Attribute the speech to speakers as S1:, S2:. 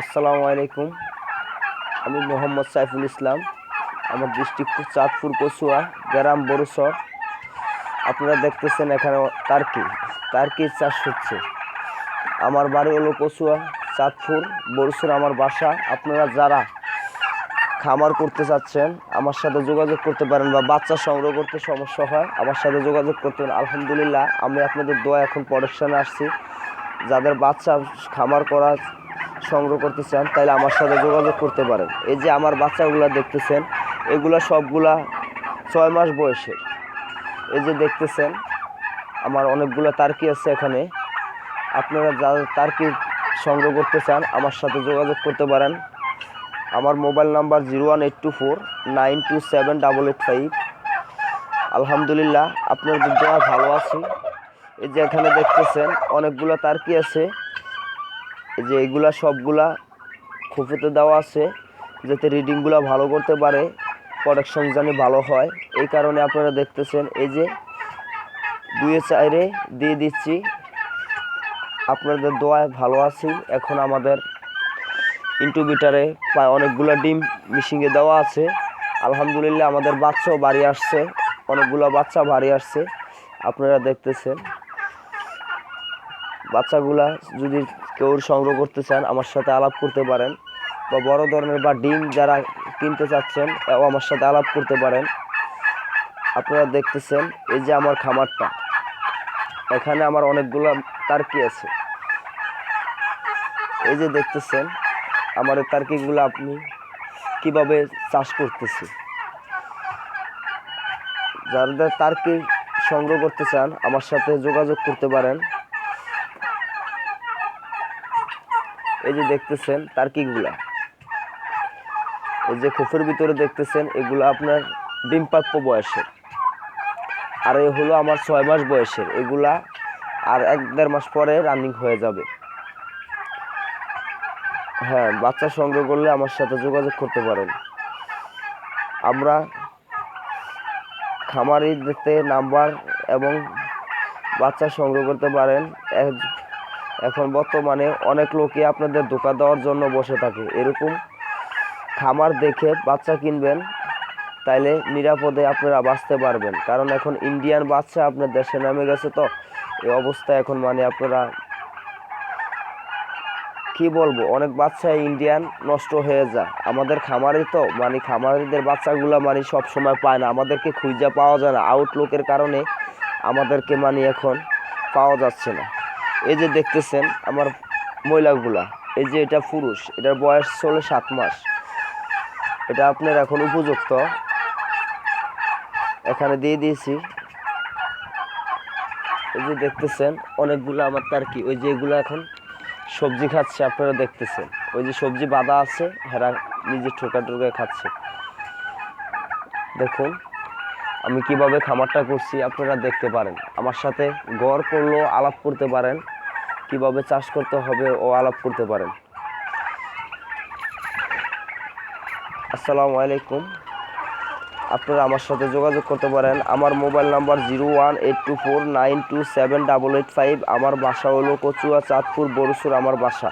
S1: আসসালামু আলাইকুম। আমি মোহাম্মদ সাইফুল ইসলাম। আমার ডিস্ট্রিক্ট চাঁদপুর কচুয়া, গ্রাম বড়সর। আপনারা দেখতেছেন এখানে টার্কির চাষ হচ্ছে। আমার বাড়ি হলো কচুয়া, চাঁদপুর বড়সর আমার বাসা। আপনারা যারা খামার করতে চাচ্ছেন আমার সাথে যোগাযোগ করতে পারেন, বা বাচ্চা সংগ্রহ করতে সমস্যা হয় আমার সাথে যোগাযোগ করতে পারেন। আলহামদুলিল্লাহ, আমি আপনাদের দোয়া এখন প্রোডাকশানে আসছি। যাদের বাচ্চা খামার করা সংগ্রহ করতে চান তাহলে আমার সাথে যোগাযোগ করতে পারেন। এই যে আমার বাচ্চাগুলো দেখতেছেন, এগুলো সবগুলা 6 মাস বয়সের। এই যে দেখতেছেন আমার অনেকগুলো টার্কি আছে এখানে। আপনারা যারা টার্কি সংগ্রহ করতে চান আমার সাথে যোগাযোগ করতে পারেন। আমার মোবাইল নাম্বার 01824927885। আলহামদুলিল্লাহ, আপনাদের দোয়া ভালো আছি। এই যে এখানে দেখতেছেন অনেকগুলো টার্কি আছে। এই যে এগুলা সবগুলা খুফিতে দেওয়া আছে যাতে রিডিংগুলো ভালো করতে পারে, প্রোডাকশন জানি ভালো হয়। এই কারণে আপনারা দেখতেছেন এই যে 2-4 দিয়ে দিচ্ছি। আপনাদের দোয়ায় ভালো আছি। এখন আমাদের ইনকিউবেটরে প্রায় অনেকগুলো ডিম মিশিংয়ে দেওয়া আছে। আলহামদুলিল্লাহ, আমাদের বাচ্চাও বাড়ি আসছে, অনেকগুলো বাচ্চা বাড়ি আসছে। আপনারা দেখতেছেন বাচ্চাগুলা যদি কেউ সংগ্রহ করতে চান আমার সাথে আলাপ করতে পারেন, বা বড় ধরনের বা ডিম যারা কিনতে চাচ্ছেন আমার সাথে আলাপ করতে পারেন। আপনারা দেখতেছেন এই যে আমার খামারটা, এখানে আমার অনেকগুলো টার্কি আছে। এই যে দেখতেছেন আমার এই টার্কিগুলো আপনি কিভাবে চাষ করতেছি। যারা টার্কি সংগ্রহ করতে চান আমার সাথে যোগাযোগ করতে পারেন। এই যে দেখতেছেন টার্কিগুলা, এই যে খোপের ভিতরে দেখতেছেন এগুলো আপনার ডিমপ্রাপ্য বয়সের, আর এই হলো আমার 6 মাস বয়সের। এগুলা আর 1-1.5 মাস পরে রানিং হয়ে যাবে। হ্যাঁ, বাচ্চা সংগ্রহ করলে আমার সাথে যোগাযোগ করতে পারেন। আমরা খামারিতে নাম্বার এবং বাচ্চা সংগ্রহ করতে পারেন। এখন বর্তমানে অনেক লোকই আপনাদের ধোঁকা দেওয়ার জন্য বসে থাকে। এরকম খামার দেখে বাচ্চা কিনবেন, তাইলে নিরাপদে আপনারা বাঁচতে পারবেন। কারণ এখন ইন্ডিয়ান বাচ্চা আপনার দেশে নামে গেছে, তো এই অবস্থায় এখন আপনারা কি বলবো, অনেক বাচ্চা ইন্ডিয়ান নষ্ট হয়ে যায়। আমাদের খামারে তো খামারিদের বাচ্চাগুলা সব সময় পায় না, আমাদেরকে খুঁজে পাওয়া যায় না। আউটলুকের কারণে আমাদেরকে এখন পাওয়া যাচ্ছে না। এই যে দেখতেছেন আমার মহিলাগুলা, এই যে এটা পুরুষ, এটার বয়স চলে 7 মাস। এটা আপনার এখন উপযুক্ত, এখানে দিয়ে দিয়েছি। এই যে দেখতেছেন অনেকগুলো আমার টার্কি, ওই যে এগুলো এখন সবজি খাচ্ছে। আপনারা দেখতেছেন ওই যে সবজি বাঁধা আছে, হেরা নিজে ঠোকায় খাচ্ছে। দেখুন আমি কিভাবে খামারটা করছি, আপনারা দেখতে পারেন। আমার সাথে গড় করলেও আলাপ করতে পারেন, কিভাবে চাষ করতে হবে ও আলাপ করতে পারেন। আসসালামু আলাইকুম। আপনারা আমার সাথে যোগাযোগ করতে পারেন। আমার মোবাইল নাম্বার 01824927885। আমার বাসা হলো কচুয়া, চাঁদপুর বড়সুর আমার বাসা।